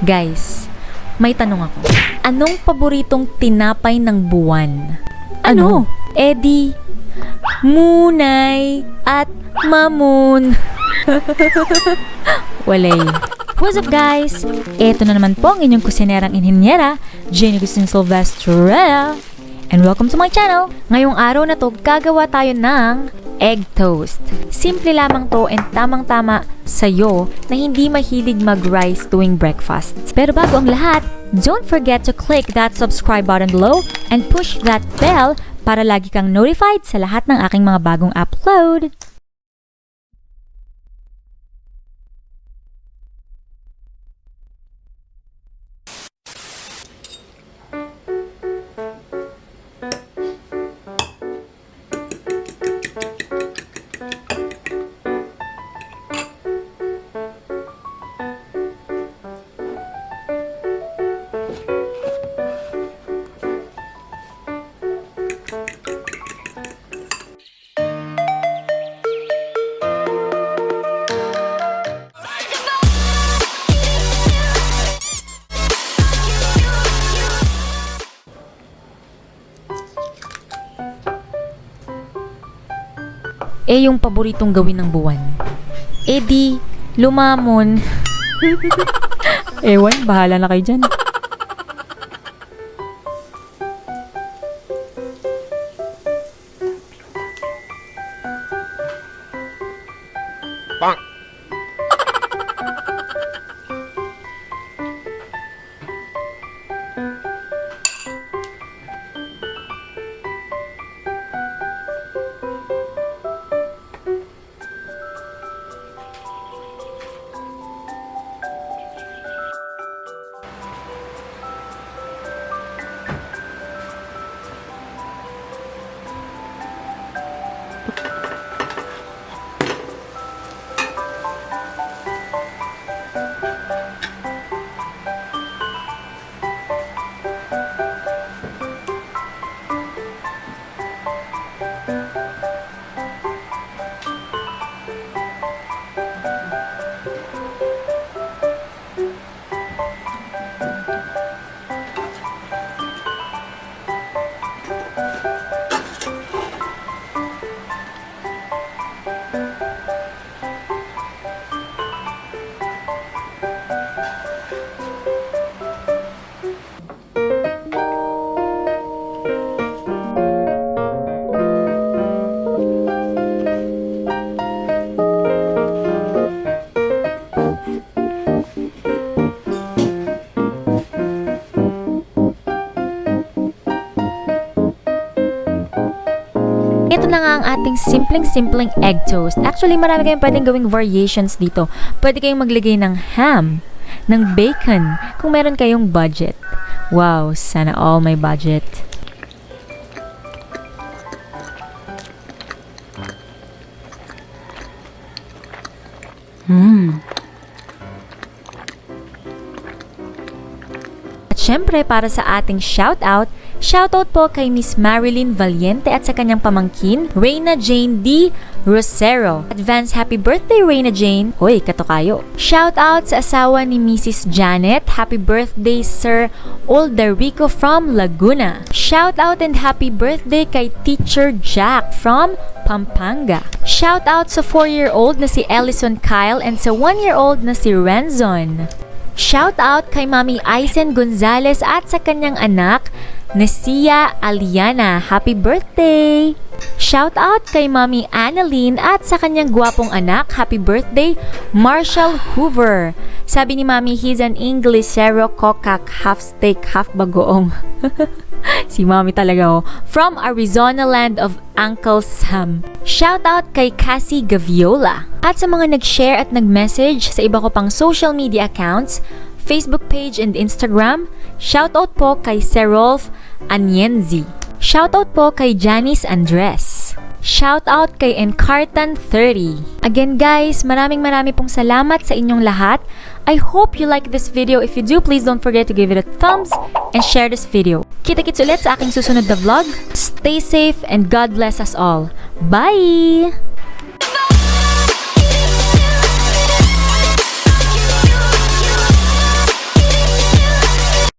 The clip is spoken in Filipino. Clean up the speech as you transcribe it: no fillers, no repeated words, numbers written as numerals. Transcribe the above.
Guys, may tanong ako. Anong paboritong tinapay ng buwan? Ano? Di, munay at mamun. Walay. What's up guys? Ito na naman po ang inyong kusinerang inhinyera, Agustin-Silvestre. And welcome to my channel. Ngayong araw na to, gagawa tayo ng egg toast. Simple lamang to and tamang-tama sa'yo na hindi mahilig mag-rice tuwing breakfast. Pero bago ang lahat, don't forget to click that subscribe button below and push that bell para lagi kang notified sa lahat ng aking mga bagong upload. Yung paboritong gawin ng buwan. Di, lumamon. Ewan, bahala na kayo dyan. Bonk. Ito na nga ang ating simpleng egg toast. Actually, marami kayong pwedeng gawing variations dito. Pwede kayong maglagay ng ham, ng bacon, kung meron kayong budget. Wow, sana all may budget. At syempre, para sa ating shoutout po kay Miss Marilyn Valiente at sa kanyang pamangkin, Reyna Jane D. Rosero. Advance happy birthday, Reyna Jane. Hoy, katokayo. Shoutout sa asawa ni Mrs. Janet. Happy birthday, Sir Oldarrico from Laguna. Shoutout and happy birthday kay Teacher Jack from Pampanga. Shoutout sa 4-year-old na si Ellison Kyle and sa 1-year-old na si Renzon. Shoutout kay Mami Aisen Gonzalez at sa kanyang anak na Sia Aliana. Happy birthday! Shoutout kay Mami Annalyn at sa kanyang gwapong anak. Happy birthday, Marshall Hoover. Sabi ni Mami, he's an Englishero kokak, half steak, half bagoong. Si Mami talaga From Arizona land of Uncle Sam. Shoutout kay Cassie Gaviola. At sa mga nag-share at nag-message sa iba ko pang social media accounts, Facebook page and Instagram, shoutout po kay Serolf Anyenzi. Shoutout po kay Janice Andres. Shoutout kay Encartan30. Again guys, maraming pong salamat sa inyong lahat. I hope you like this video. If you do, please don't forget to give it a thumbs and share this video. Kita-kits ulit sa aking susunod na vlog. Stay safe and God bless us all. Bye!